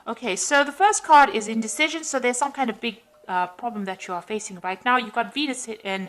Okay, so the first card is indecision. So there's some kind of big problem that you are facing right now. You've got Venus in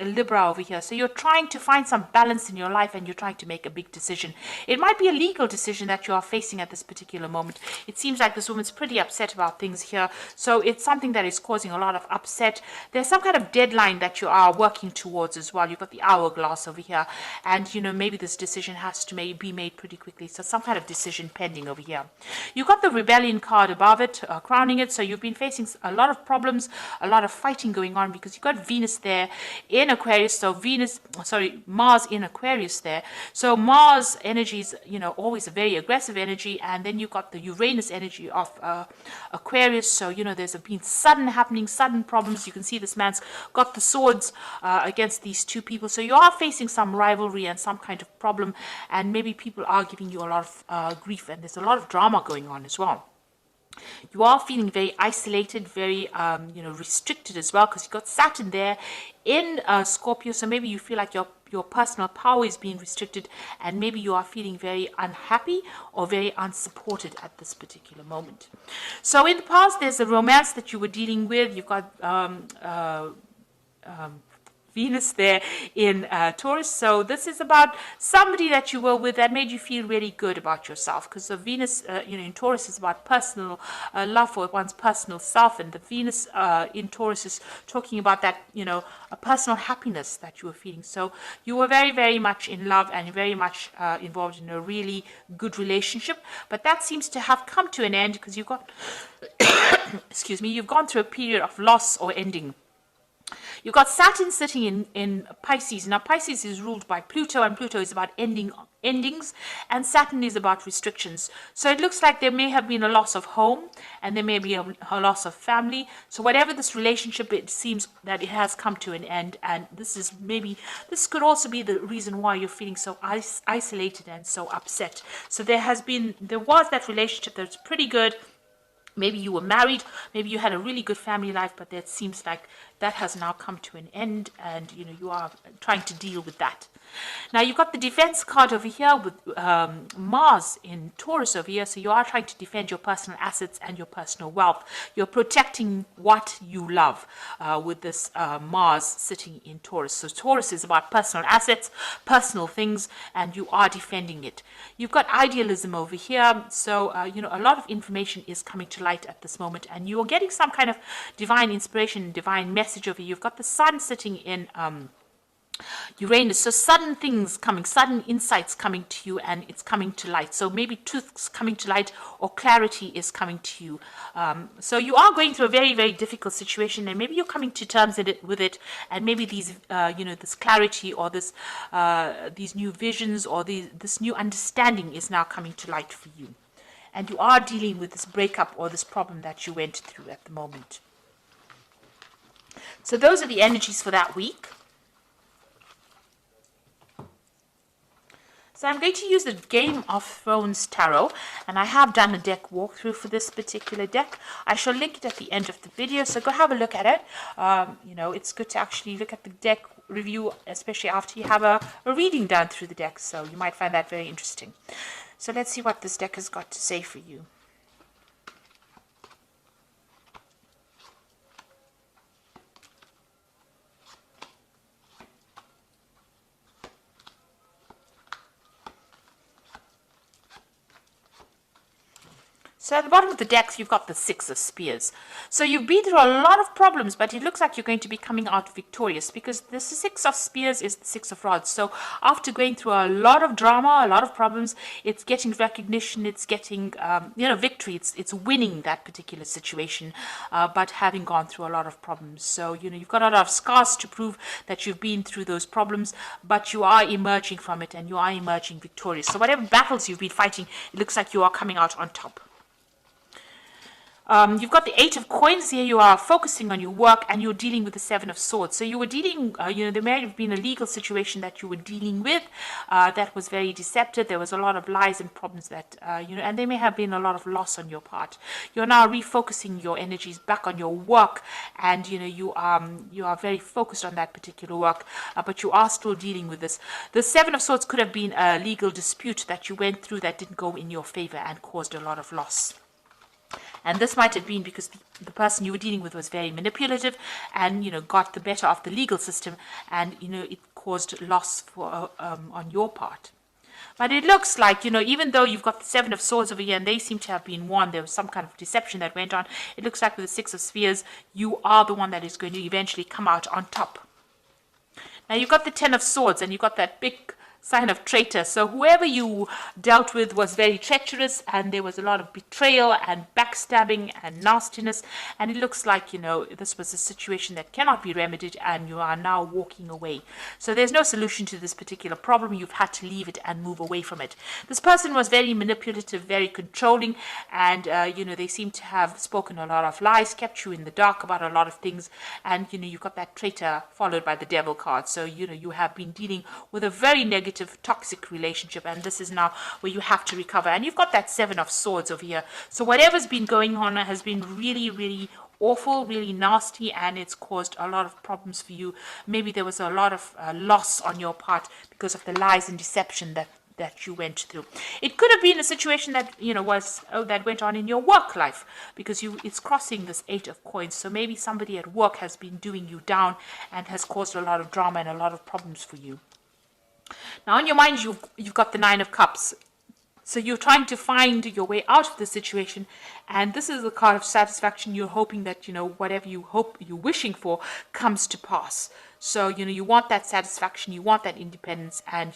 Libra over here. So you're trying to find some balance in your life and you're trying to make a big decision. It might be a legal decision that you are facing at this particular moment. It seems like this woman's pretty upset about things here. So it's something that is causing a lot of upset. There's some kind of deadline that you are working towards as well. You've got the hourglass over here. And, you know, maybe this decision has to be made pretty quickly. So some kind of decision pending over here. You've got the rebellion card above it, crowning it. So you've been facing a lot of problems, a lot of fighting going on because you've got Venus there in Aquarius. So Mars in Aquarius there. So Mars energy is, you know, always a very aggressive energy. And then you've got the Uranus energy of Aquarius. So, you know, there's been sudden problems. You can see this man's got the swords against these two people. So you are facing some rivalry and some kind of problem. And maybe people are giving you a lot of grief. And there's a lot of drama going on as well. You are feeling very isolated, very restricted as well, because you've got Saturn there in Scorpio. So maybe you feel like your personal power is being restricted, and maybe you are feeling very unhappy or very unsupported at this particular moment. So in the past, there's a romance that you were dealing with. You've got Venus there in Taurus. So this is about somebody that you were with that made you feel really good about yourself, because the Venus in Taurus is about personal love for one's personal self, and the Venus in Taurus is talking about that, you know, a personal happiness that you were feeling. So you were very, very much in love and very much involved in a really good relationship, but that seems to have come to an end because you've got excuse me, you've gone through a period of loss or ending. You've got Saturn sitting in Pisces. Now, Pisces is ruled by Pluto, and Pluto is about endings, and Saturn is about restrictions. So it looks like there may have been a loss of home, and there may be a loss of family. So whatever this relationship, it seems that it has come to an end, and this could also be the reason why you're feeling so isolated and so upset. So there was that relationship that's pretty good. Maybe you were married, maybe you had a really good family life, but it seems like that has now come to an end, and you know you are trying to deal with that. Now you've got the defense card over here with Mars in Taurus over here. So you are trying to defend your personal assets and your personal wealth. You're protecting what you love with this Mars sitting in Taurus. So Taurus is about personal assets, personal things, and you are defending it. You've got idealism over here. So, a lot of information is coming to light at this moment, and you're getting some kind of divine inspiration, divine message over here. You've got the sun sitting in Uranus. So sudden things coming, sudden insights coming to you, and it's coming to light. So maybe truth's coming to light or clarity is coming to you. So you are going through a very, very difficult situation, and maybe you're coming to terms with it, and maybe these, this clarity or these new visions or this new understanding is now coming to light for you. And you are dealing with this breakup or this problem that you went through at the moment. So those are the energies for that week. So I'm going to use the Game of Thrones Tarot, and I have done a deck walkthrough for this particular deck. I shall link it at the end of the video, so go have a look at it. It's good to actually look at the deck review, especially after you have a reading done through the deck, so you might find that very interesting. So let's see what this deck has got to say for you. So at the bottom of the deck, you've got the Six of Spears. So you've been through a lot of problems, but it looks like you're going to be coming out victorious, because the Six of Spears is the Six of Rods. So after going through a lot of drama, a lot of problems, it's getting recognition, it's getting, victory. It's winning that particular situation, but having gone through a lot of problems. So, you've got a lot of scars to prove that you've been through those problems, but you are emerging from it, and you are emerging victorious. So whatever battles you've been fighting, it looks like you are coming out on top. You've got the Eight of Coins here. You are focusing on your work, and you're dealing with the Seven of Swords. So you were dealing, there may have been a legal situation that you were dealing with that was very deceptive. There was a lot of lies and problems that, and there may have been a lot of loss on your part. You're now refocusing your energies back on your work, and, you are very focused on that particular work, but you are still dealing with this. The Seven of Swords could have been a legal dispute that you went through that didn't go in your favor and caused a lot of loss. And this might have been because the person you were dealing with was very manipulative and, got the better of the legal system, and, it caused loss for on your part. But it looks like, even though you've got the Seven of Swords over here and they seem to have been won, there was some kind of deception that went on. It looks like with the Six of Spheres, you are the one that is going to eventually come out on top. Now you've got the Ten of Swords and you've got that big sign of traitor. So whoever you dealt with was very treacherous, and there was a lot of betrayal and backstabbing and nastiness, and it looks like this was a situation that cannot be remedied and you are now walking away. So there's no solution to this particular problem. You've had to leave it and move away from it. This person was very manipulative, very controlling, and they seem to have spoken a lot of lies, kept you in the dark about a lot of things, and you've got that traitor followed by the devil card. So you have been dealing with a very negative toxic relationship, and this is now where you have to recover. And you've got that Seven of Swords over here. So whatever's been going on has been really, really awful, really nasty, and it's caused a lot of problems for you. Maybe there was a lot of loss on your part because of the lies and deception that you went through. It could have been a situation that that went on in your work life, because it's crossing this Eight of Coins. So maybe somebody at work has been doing you down and has caused a lot of drama and a lot of problems for you. Now, on your mind, you've got the Nine of Cups. So you're trying to find your way out of the situation, and this is the card of satisfaction. You're hoping that, whatever you're wishing for comes to pass. So, you want that satisfaction, you want that independence, and,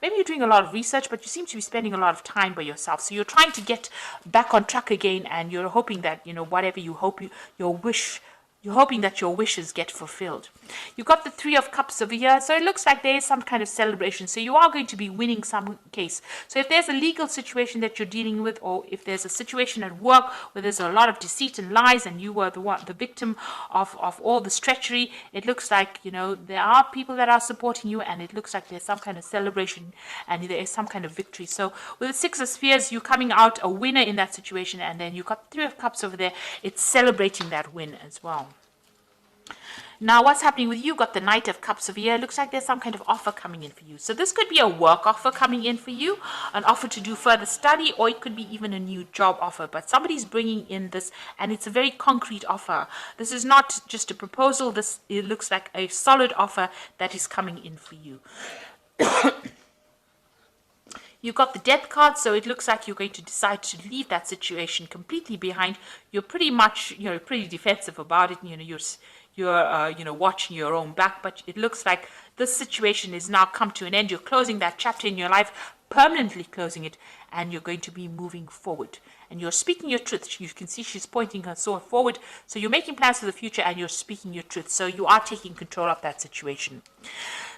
maybe you're doing a lot of research, but you seem to be spending a lot of time by yourself. So you're trying to get back on track again, and you're hoping that, whatever you hope you're hoping that your wishes get fulfilled. You've got the Three of Cups over here, so it looks like there is some kind of celebration. So you are going to be winning some case. So if there's a legal situation that you're dealing with, or if there's a situation at work where there's a lot of deceit and lies, and you were the victim of all this treachery, it looks like, there are people that are supporting you, and it looks like there's some kind of celebration and there is some kind of victory. So with the Six of Spheres, you're coming out a winner in that situation, and then you've got the Three of Cups over there. It's celebrating that win as well. Now, what's happening with you? Got the Knight of Cups over here. It looks like there's some kind of offer coming in for you. So this could be a work offer coming in for you, an offer to do further study, or it could be even a new job offer. But somebody's bringing in this, and it's a very concrete offer. This is not just a proposal. It looks like a solid offer that is coming in for you. You've got the Death card, so it looks like you're going to decide to leave that situation completely behind. You're pretty much, pretty defensive about it. You're watching your own back, but it looks like this situation is now come to an end. You're closing that chapter in your life, permanently closing it, and you're going to be moving forward. And you're speaking your truth. You can see she's pointing her sword forward. So you're making plans for the future, and you're speaking your truth. So you are taking control of that situation.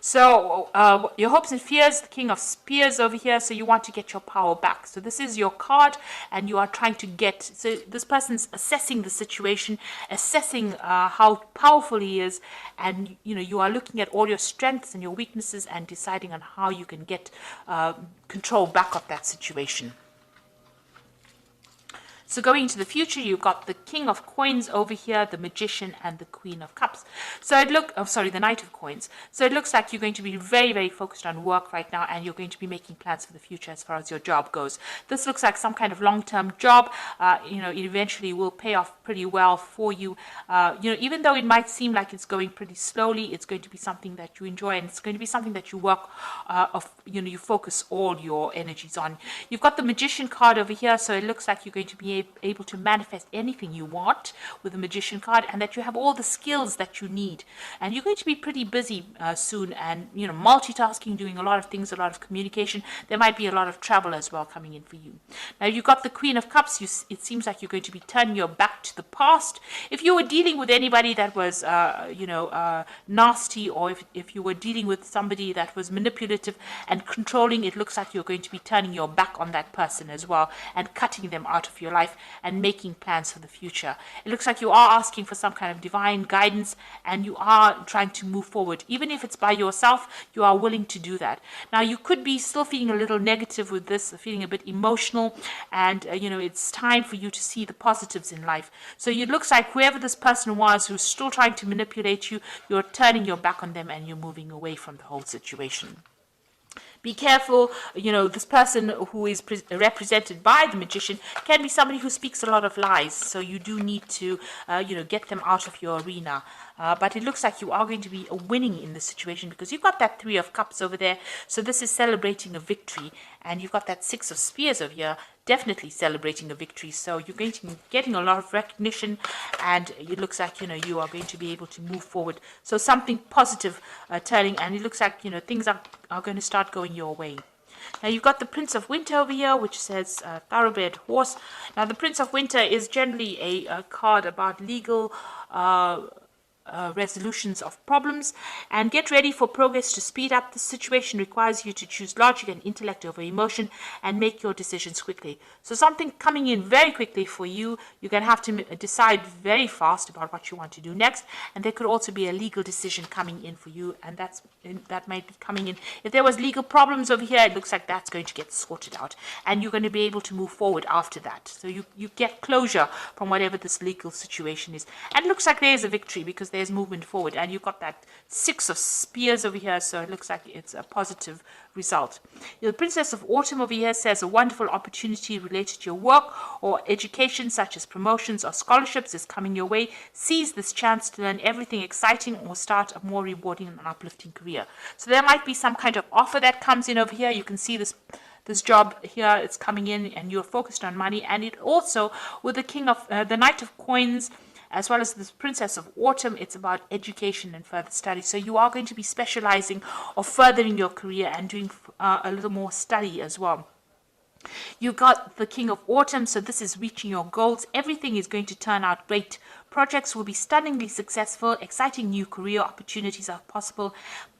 So your hopes and fears, the King of Spears over here. So you want to get your power back. So this is your card, and you are trying to get. So this person's assessing the situation, assessing how powerful he is, and you are looking at all your strengths and your weaknesses and deciding on how you can get control back of that situation. So going into the future, you've got the King of Coins over here, the Magician, and the Queen of Cups. So the Knight of Coins. So it looks like you're going to be very, very focused on work right now, and you're going to be making plans for the future as far as your job goes. This looks like some kind of long-term job. It eventually will pay off pretty well for you. Even though it might seem like it's going pretty slowly, it's going to be something that you enjoy, and it's going to be something that you work you focus all your energies on. You've got the Magician card over here, so it looks like you're going to be able to manifest anything you want with the Magician card, and that you have all the skills that you need, and you're going to be pretty busy soon, and multitasking, doing a lot of things, a lot of communication. There might be a lot of travel as well coming in for you. Now you've got the Queen of Cups. It seems like you're going to be turning your back to the past. If you were dealing with anybody that was nasty, or if you were dealing with somebody that was manipulative and controlling, it looks like you're going to be turning your back on that person as well, and cutting them out of your life and making plans for the future. It looks like you are asking for some kind of divine guidance, and you are trying to move forward. Even if it's by yourself, you are willing to do that. Now you could be still feeling a little negative with this, feeling a bit emotional, and it's time for you to see the positives in life. So it looks like whoever this person was who's still trying to manipulate you, you're turning your back on them and you're moving away from the whole situation. Be careful, this person who is represented by the magician can be somebody who speaks a lot of lies. So you do need to, get them out of your arena. But it looks like you are going to be winning in this situation because you've got that 3 of Cups over there. So this is celebrating a victory. And you've got that 6 of Spears over here, definitely celebrating a victory. So you're going to be getting a lot of recognition, and it looks like, you are going to be able to move forward. So something positive turning, and it looks like, things are going to start going your way. Now you've got the Prince of Winter over here, which says thoroughbred horse. Now the Prince of Winter is generally a card about legal resolutions of problems, and get ready for progress to speed up. The situation requires you to choose logic and intellect over emotion and make your decisions quickly. So something coming in very quickly for you. You're going to have to decide very fast about what you want to do next, and there could also be a legal decision coming in for you, and that might be coming in. If there was legal problems over here, it looks like that's going to get sorted out, and you're going to be able to move forward after that. So you get closure from whatever this legal situation is, and it looks like there's a victory because there's movement forward, and you've got that 6 of Spears over here, so it looks like it's a positive result. The Princess of Autumn over here says a wonderful opportunity related to your work or education, such as promotions or scholarships, is coming your way. Seize this chance to learn everything exciting or start a more rewarding and uplifting career. So there might be some kind of offer that comes in over here. You can see this job here, it's coming in, and you're focused on money. And it also, with the Knight of Coins, as well as the Princess of Autumn, it's about education and further study. So you are going to be specializing or furthering your career and doing a little more study as well. You got the King of Autumn, so this is reaching your goals. Everything is going to turn out great. Projects will be stunningly successful. Exciting new career opportunities are possible,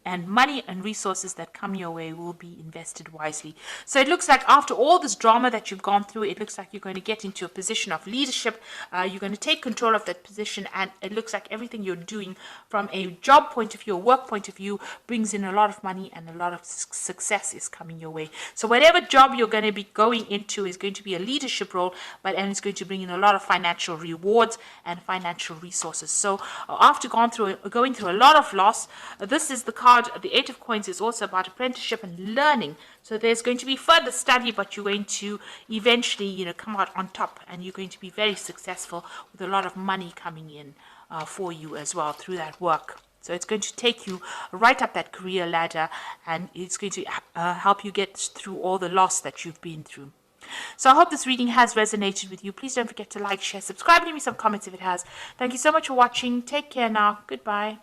and money and resources that come your way will be invested wisely. So it looks like after all this drama that you've gone through, it looks like you're going to get into a position of leadership. You're going to take control of that position, and it looks like everything you're doing from a job point of view, a work point of view, brings in a lot of money, and a lot of success is coming your way. So whatever job you're going to be going into is going to be a leadership role, and it's going to bring in a lot of financial rewards and financial resources. So after going through a lot of loss, this is the card. The 8 of Coins is also about apprenticeship and learning. So there's going to be further study, but you're going to eventually, come out on top, and you're going to be very successful with a lot of money coming in for you as well through that work. So it's going to take you right up that career ladder, and it's going to help you get through all the loss that you've been through. So I hope this reading has resonated with you. Please don't forget to like, share, subscribe, leave me some comments if it has. Thank you so much for watching. Take care now. Goodbye.